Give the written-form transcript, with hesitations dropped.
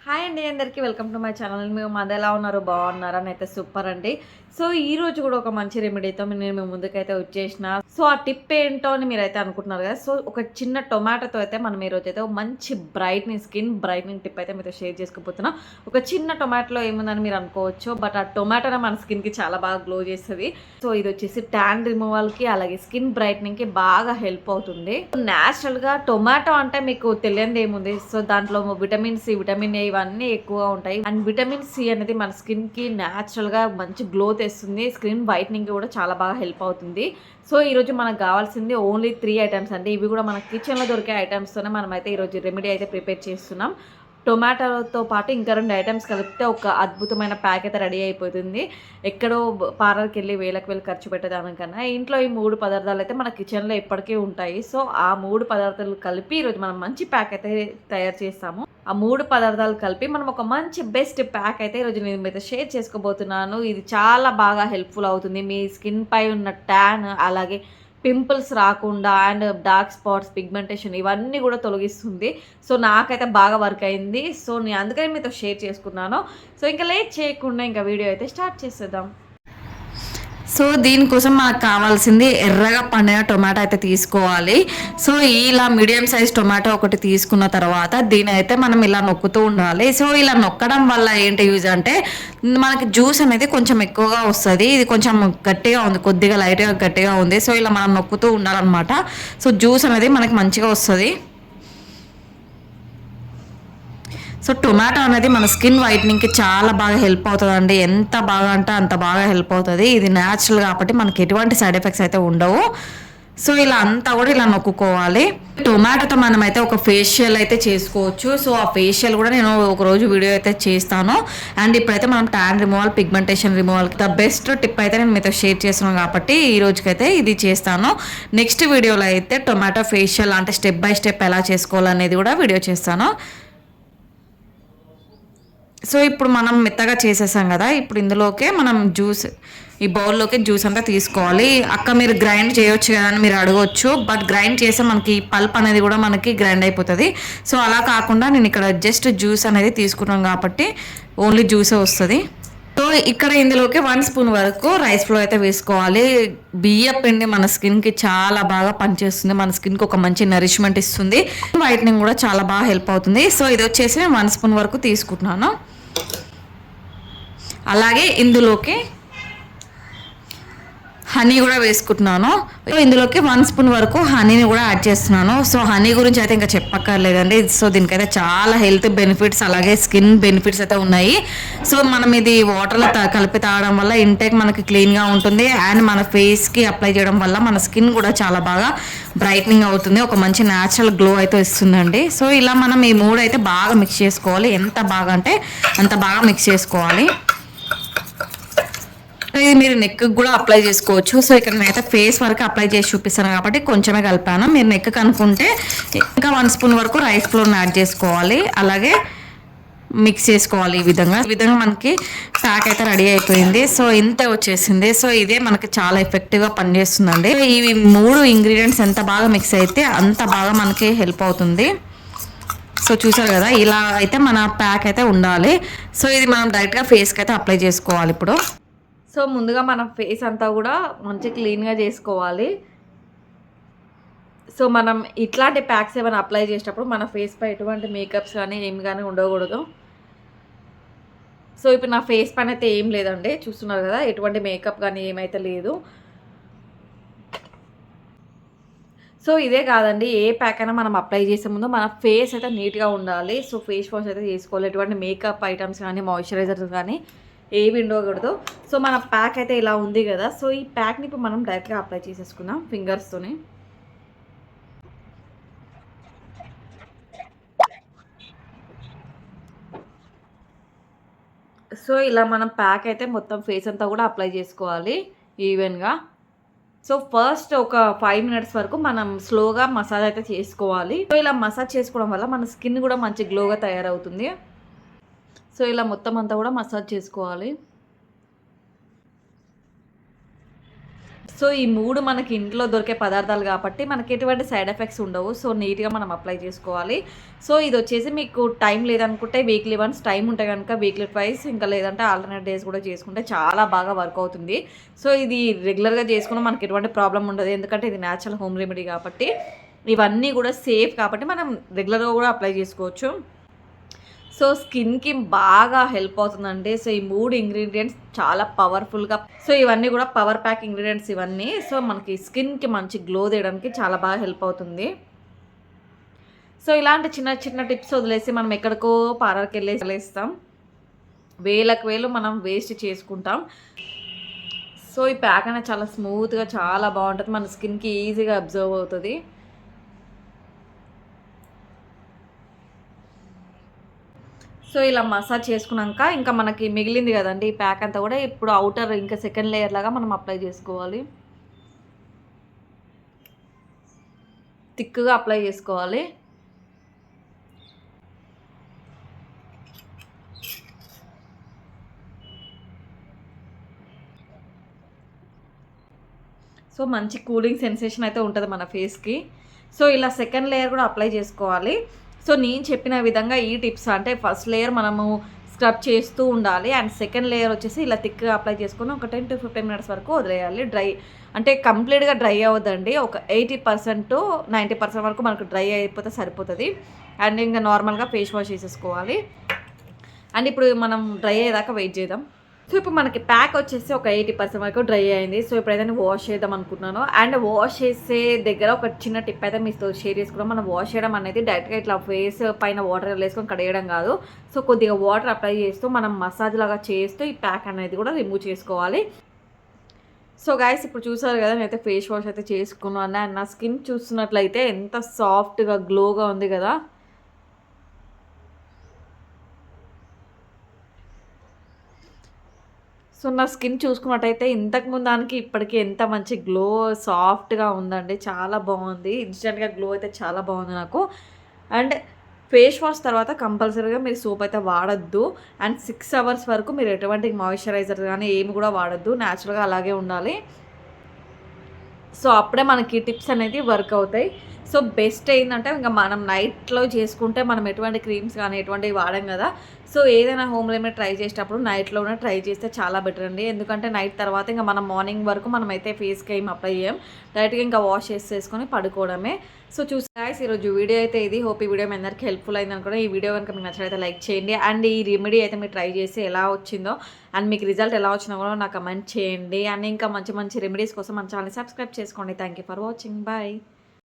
Hi అండి అందరికీ welcome to my channel. మేము మంది ఎలా ఉన్నారు, బాగున్నారా? అయితే సూపర్ అండి. సో ఈ రోజు కూడా ఒక మంచి రెమెడీతో నేను మీ ముందుకైతే వచ్చేసిన. సో ఆ టిప్ ఏంటో అని మీరైతే అనుకుంటున్నారు కదా. సో ఒక చిన్న టొమాటోతో అయితే మనం ఈ రోజు అయితే మంచి స్కిన్ బ్రైట్నింగ్ టిప్ అయితే మీతో షేర్ చేసుకోబోతున్నా. ఒక చిన్న టొమాటోలో ఏముందని మీరు అనుకోవచ్చు, బట్ ఆ టొమాటోనే మన స్కిన్కి చాలా బాగా గ్లో చేస్తుంది. సో ఇది వచ్చేసి ట్యాన్ రిమూవల్కి అలాగే స్కిన్ బ్రైట్నింగ్కి బాగా హెల్ప్ అవుతుంది. న్యాచురల్గా టొమాటో అంటే మీకు తెలియనిది ఏముంది. సో దాంట్లో విటమిన్ సి, విటమిన్ ఏ ఇవన్నీ ఎక్కువగా ఉంటాయి. అండ్ విటమిన్ సి అనేది మన స్కిన్కి న్యాచురల్గా మంచి గ్లో తెస్తుంది. స్కిన్ వైట్నింగ్ కూడా చాలా బాగా హెల్ప్ అవుతుంది. సో ఈరోజు మనకు కావాల్సింది ఓన్లీ 3 ఐటమ్స్ అండి. ఇవి కూడా మన కిచెన్లో దొరికే ఐటమ్స్తోనే మనం అయితే ఈరోజు రెమెడీ అయితే ప్రిపేర్ చేస్తున్నాం. టొమాటోతో పాటు ఇంకా 2 ఐటమ్స్ కలిపితే ఒక అద్భుతమైన ప్యాక్ అయితే రెడీ అయిపోతుంది. ఎక్కడో పార్లర్కి వెళ్ళి వేలకు ఖర్చు పెట్టేదానికన్నా ఇంట్లో ఈ 3 పదార్థాలు అయితే మన కిచెన్లో ఎప్పటికీ ఉంటాయి. సో ఆ 3 పదార్థాలు కలిపి ఈరోజు మనం మంచి ప్యాక్ అయితే తయారు చేస్తాము. ఆ 3 పదార్థాలు కలిపి మనం ఒక మంచి బెస్ట్ ప్యాక్ అయితే ఈరోజు నేను మీతో షేర్ చేసుకోబోతున్నాను. ఇది చాలా బాగా హెల్ప్ఫుల్ అవుతుంది. మీ స్కిన్ పై ఉన్న ట్యాన్ అలాగే పింపుల్స్ రాకుండా అండ్ డార్క్ స్పాట్స్, పిగ్మెంటేషన్ ఇవన్నీ కూడా తొలగిస్తుంది. సో నాకైతే బాగా వర్క్ అయింది. సో నేను అందుకని మీతో షేర్ చేసుకున్నాను. సో ఇంకా లేట్ చేయకుండా ఇంకా వీడియో అయితే స్టార్ట్ చేసేద్దాం. సో దీనికోసం మనకు కావాల్సింది ఎర్రగా పండిన టొమాటో అయితే తీసుకోవాలి. సో ఇలా మీడియం సైజ్ టొమాటో ఒకటి తీసుకున్న తర్వాత దీని అయితే మనం ఇలా నొక్కుతూ ఉండాలి. సో ఇలా నొక్కడం వల్ల ఏంటి యూజ్ అంటే మనకి జ్యూస్ అనేది కొంచెం ఎక్కువగా వస్తుంది. ఇది కొంచెం గట్టిగా ఉంది, కొద్దిగా లైట్గా గట్టిగా ఉంది. సో ఇలా మనం నొక్కుతూ ఉండాలన్నమాట. సో జ్యూస్ అనేది మనకి మంచిగా వస్తుంది. సో టొమాటో అనేది మన స్కిన్ వైట్నింగ్కి చాలా బాగా హెల్ప్ అవుతుందండి. ఎంత బాగా అంటే అంత బాగా హెల్ప్ అవుతుంది. ఇది న్యాచురల్ కాబట్టి మనకి ఎటువంటి సైడ్ ఎఫెక్ట్స్ అయితే ఉండవు. సో ఇలా అంతా కూడా ఇలా నొక్కుకోవాలి. టొమాటోతో మనమైతే ఒక ఫేషియల్ అయితే చేసుకోవచ్చు. సో ఆ ఫేషియల్ కూడా నేను ఒకరోజు వీడియో అయితే చేస్తాను. అండ్ ఇప్పుడైతే మనం ట్యాన్ రిమూవల్, పిగ్మెంటేషన్ రిమూవల్కి ద బెస్ట్ టిప్ అయితే నేను మీతో షేర్ చేస్తున్నాను కాబట్టి ఈ రోజుకైతే ఇది చేస్తాను. నెక్స్ట్ వీడియోలో అయితే టొమాటో ఫేషియల్ అంటే స్టెప్ బై స్టెప్ ఎలా చేసుకోవాలనేది కూడా వీడియో చేస్తాను. సో ఇప్పుడు మనం మెత్తగా చేసేసాం కదా. ఇప్పుడు ఇందులోకే మనం ఈ బౌల్లోకి జ్యూస్ అంతా తీసుకోవాలి. అక్క మీరు గ్రైండ్ చేయొచ్చు కదా అని మీరు అడగవచ్చు. బట్ గ్రైండ్ చేస్తే మనకి పల్ప్ అనేది కూడా మనకి గ్రైండ్ అయిపోతుంది. సో అలా కాకుండా నేను ఇక్కడ జస్ట్ జ్యూస్ అనేది తీసుకున్నాం కాబట్టి ఓన్లీ జ్యూసే వస్తుంది. సో ఇక్కడ ఇందులోకి 1 స్పూన్ వరకు రైస్ ఫ్లోర్ అయితే వేసుకోవాలి. బియ్యం పిండి మన స్కిన్కి చాలా బాగా పనిచేస్తుంది. మన స్కిన్కి ఒక మంచి నరిష్మెంట్ ఇస్తుంది. వైట్నింగ్ కూడా చాలా బాగా హెల్ప్ అవుతుంది. సో ఇది వచ్చేసి 1 స్పూన్ వరకు తీసుకుంటున్నాను. అలాగే ఇందులోకి హనీ కూడా వేసుకుంటున్నాను. ఇందులోకి 1 స్పూన్ వరకు హనీని కూడా యాడ్ చేస్తున్నాను. సో హనీ గురించి అయితే ఇంకా చెప్పక్కర్లేదండి. సో దీనికైతే చాలా హెల్త్ బెనిఫిట్స్ అలాగే స్కిన్ బెనిఫిట్స్ అయితే ఉన్నాయి. సో మనం ఇది వాటర్లో కలిపి తాగడం వల్ల ఇంటేక్ మనకి క్లీన్గా ఉంటుంది. అండ్ మన ఫేస్కి అప్లై చేయడం వల్ల మన స్కిన్ కూడా చాలా బాగా బ్రైట్నింగ్ అవుతుంది. ఒక మంచి న్యాచురల్ గ్లో అయితే ఇస్తుందండి. సో ఇలా మనం ఈ 3 అయితే బాగా మిక్స్ చేసుకోవాలి. ఎంత బాగా అంటే అంత బాగా మిక్స్ చేసుకోవాలి. ఇది మీరు నెక్ కూడా అప్లై చేసుకోవచ్చు. సో ఇక్కడ నేనైతే ఫేస్ వరకు అప్లై చేసి చూపిస్తాను కాబట్టి కొంచెమే కలిపాను. మీరు నెక్ కనుక్కుంటే ఇంకా 1 స్పూన్ వరకు రైస్ ఫ్లోర్ని యాడ్ చేసుకోవాలి. అలాగే మిక్స్ చేసుకోవాలి. ఈ విధంగా మనకి ప్యాక్ అయితే రెడీ అయిపోయింది. సో ఇంత వచ్చేసింది. సో ఇదే మనకి చాలా ఎఫెక్టివ్గా పనిచేస్తుందండి. ఇవి 3 ఇంగ్రీడియంట్స్ ఎంత బాగా మిక్స్ అయితే అంత బాగా మనకి హెల్ప్ అవుతుంది. సో చూసారు కదా, ఇలా అయితే మన ప్యాక్ అయితే ఉండాలి. సో ఇది మనం డైరెక్ట్గా ఫేస్కి అయితే అప్లై చేసుకోవాలి ఇప్పుడు. సో ముందుగా మన ఫేస్ అంతా కూడా మంచిగా క్లీన్గా చేసుకోవాలి. సో మనం ఇట్లాంటి ప్యాక్స్ ఏమైనా అప్లై చేసేటప్పుడు మన ఫేస్ పై ఎటువంటి మేకప్స్ కానీ ఏమి కానీ ఉండకూడదు. సో ఇప్పుడు నా ఫేస్ పైన అయితే ఏం లేదండి, చూస్తున్నారు కదా, ఎటువంటి మేకప్ కానీ ఏమైతే లేదు. సో ఇదే కాదండి, ఏ ప్యాక్ అయినా మనం అప్లై చేసే ముందు మన ఫేస్ అయితే నీట్గా ఉండాలి. సో ఫేస్ వాష్ అయితే చేసుకోవాలి. ఎటువంటి మేకప్ ఐటమ్స్ కానీ మాయిశ్చరైజర్స్ కానీ ఏవి ఉండకూడదు. సో మన ప్యాక్ అయితే ఇలా ఉంది కదా. సో ఈ ప్యాక్ని ఇప్పుడు మనం డైరెక్ట్గా అప్లై చేసేసుకుందాం ఫింగర్స్తోని. సో ఇలా మనం ప్యాక్ అయితే మొత్తం ఫేస్ అంతా కూడా అప్లై చేసుకోవాలి ఈవెన్గా. సో ఫస్ట్ ఒక 5 మినిట్స్ వరకు మనం స్లోగా మసాజ్ అయితే చేసుకోవాలి. సో ఇలా మసాజ్ చేసుకోవడం వల్ల మన స్కిన్ కూడా మంచి గ్లోగా తయారవుతుంది. సో ఇలా మొత్తం అంతా కూడా మసాజ్ చేసుకోవాలి. సో ఈ 3 మనకి ఇంట్లో దొరికే పదార్థాలు కాబట్టి మనకి ఎటువంటి సైడ్ ఎఫెక్ట్స్ ఉండవు. సో నీట్‌గా మనం అప్లై చేసుకోవాలి. సో ఇదొచ్చేసి మీకు టైం లేదనుకుంటే వీక్లీ వన్స్, టైం ఉంటే గనుక వీక్లీ ట్వైస్, ఇంకా లేదంటే ఆల్టర్‌నేట్ డేస్ కూడా చేసుకుంటే చాలా బాగా వర్క్ అవుతుంది. సో ఇది రెగ్యులర్‌గా చేసుకున్న మనకి ఎటువంటి ప్రాబ్లమ్ ఉండదు. ఎందుకంటే ఇది నేచురల్ హోమ్ రెమెడీ కాబట్టి. ఇవన్నీ కూడా సేఫ్ కాబట్టి మనం రెగ్యులర్‌గా కూడా అప్లై చేసుకోవచ్చు. సో స్కిన్‌కి బాగా హెల్ప్ అవుతుందండి. సో ఈ 3 ఇంగ్రీడియెంట్స్ చాలా పవర్‌ఫుల్‌గా, సో ఇవన్నీ కూడా పవర్ ప్యాక్ ఇంగ్రీడియెంట్స్ ఇవన్నీ. సో మనకి స్కిన్‌కి మంచి గ్లో తేయడానికి చాలా బాగా హెల్ప్ అవుతుంది. సో ఇలాంటి చిన్న చిన్న టిప్స్ వదిలేసి మనం ఎక్కడికో పార్లర్‌కెళ్ళేస్తాం. వేలకు వేలు మనం వేస్ట్ చేసుకుంటాం. సో ఈ ప్యాక్ అనేది చాలా స్మూత్‌గా చాలా బాగుంటుంది. మన స్కిన్‌కి ఈజీగా అబ్జర్వ్ అవుతుంది. సో ఇలా మసాజ్ చేసుకున్నాక ఇంకా మనకి మిగిలింది కదండి ఈ ప్యాక్ అంతా కూడా ఇప్పుడు అవుటర్ ఇంకా సెకండ్ లేయర్ లాగా మనం అప్లై చేసుకోవాలి. థిక్‌గా అప్లై చేసుకోవాలి. సో మంచి కూలింగ్ సెన్సేషన్ అయితే ఉంటుంది మన ఫేస్‌కి. సో ఇలా సెకండ్ లేయర్ కూడా అప్లై చేసుకోవాలి. సో నేను చెప్పిన విధంగా ఈ టిప్స్ అంటే ఫస్ట్ లేయర్ మనము స్క్రబ్ చేస్తూ ఉండాలి. అండ్ సెకండ్ లేయర్ వచ్చేసి ఇలా థిక్‌గా అప్లై చేసుకొని ఒక 10-15 మినిట్స్ వరకు వదిలేయాలి. డ్రై అంటే కంప్లీట్‌గా డ్రై అవ్వదండి. ఒక 80% వరకు మనకు డ్రై అయిపోతే సరిపోతుంది. అండ్ ఇంకా నార్మల్‌గా ఫేస్ వాష్ చేసేసుకోవాలి. అండ్ ఇప్పుడు మనం డ్రై అయ్యేదాకా వెయిట్ చేద్దాం. సో ఇప్పుడు మనకి ప్యాక్ వచ్చేసి ఒక 80% వరకు డ్రై అయింది. సో ఇప్పుడైతే నేను వాష్ చేద్దాం అనుకుంటున్నాను. అండ్ వాష్ చేసే దగ్గర ఒక చిన్న టిప్ అయితే మీతో షేర్ చేసుకున్నాం. మనం వాష్ చేయడం అనేది డైరెక్ట్‌గా ఇట్లా ఫేస్ పైన వాటర్ వేసుకొని కడిగేయడం కాదు. సో కొద్దిగా వాటర్ అప్లై చేస్తూ మనం మసాజ్ లాగా చేస్తూ ఈ ప్యాక్ అనేది కూడా రిమూవ్ చేసుకోవాలి. సో గైస్ ఇప్పుడు చూసారు కదా, నేనైతే ఫేస్ వాష్ అయితే చేసుకున్నాను. అండ్ నా స్కిన్ చూస్తున్నట్లయితే ఎంత సాఫ్ట్‌గా గ్లోగా ఉంది కదా. సో నా స్కిన్ చూసుకున్నట్టయితే ఇంతకుముందు దానికి ఇప్పటికి ఎంత మంచి గ్లో సాఫ్ట్‌గా ఉందండి. చాలా బాగుంది. ఇన్‌స్టంట్‌గా గ్లో అయితే చాలా బాగుంది నాకు. అండ్ ఫేస్ వాష్ తర్వాత కంపల్సరీగా మీరు సోప్ అయితే వాడొద్దు. అండ్ 6 అవర్స్ వరకు మీరు ఎటువంటి మాయిశ్చరైజర్ కానీ ఏమి కూడా వాడొద్దు. న్యాచురల్‌గా అలాగే ఉండాలి. సో అప్పుడే మనకి టిప్స్ అనేది వర్క్ అవుతాయి. సో బెస్ట్ ఏంటంటే ఇంక మనం నైట్‌లో చేసుకుంటే మనం ఎటువంటి క్రీమ్స్ కానీ ఎటువంటివి వాడం కదా. సో ఏదైనా హోమ్ రెమెడీ ట్రై చేసేటప్పుడు నైట్‌లోనే ట్రై చేస్తే చాలా బెటర్ అండి. ఎందుకంటే నైట్ తర్వాత ఇంక మనం మార్నింగ్ వరకు మనమైతే ఫేస్‌కి ఏం అప్లై చేయం. డైరెక్ట్‌గా ఇంకా వాష్ చేసేసుకొని పడుకోవడమే. సో చూసి గైస్ ఈరోజు వీడియో అయితే ఇది. హోప్ ఈ వీడియో మీ అందరికీ హెల్ప్‌ఫుల్ అయింది అనుకోండి. ఈ వీడియో కనుక మీకు నచ్చినట్లయితే లైక్ చేయండి. అండ్ ఈ రెమెడీ అయితే మీరు ట్రై చేసి ఎలా వచ్చిందో అండ్ మీకు రిజల్ట్ ఎలా వచ్చినా కూడా నాకు కమెంట్ చేయండి. అండ్ ఇంకా మంచి మంచి రెమెడీస్ కోసం మన ఛానల్‌ని సబ్స్క్రైబ్ చేసుకోండి. Thank you for watching. Bye.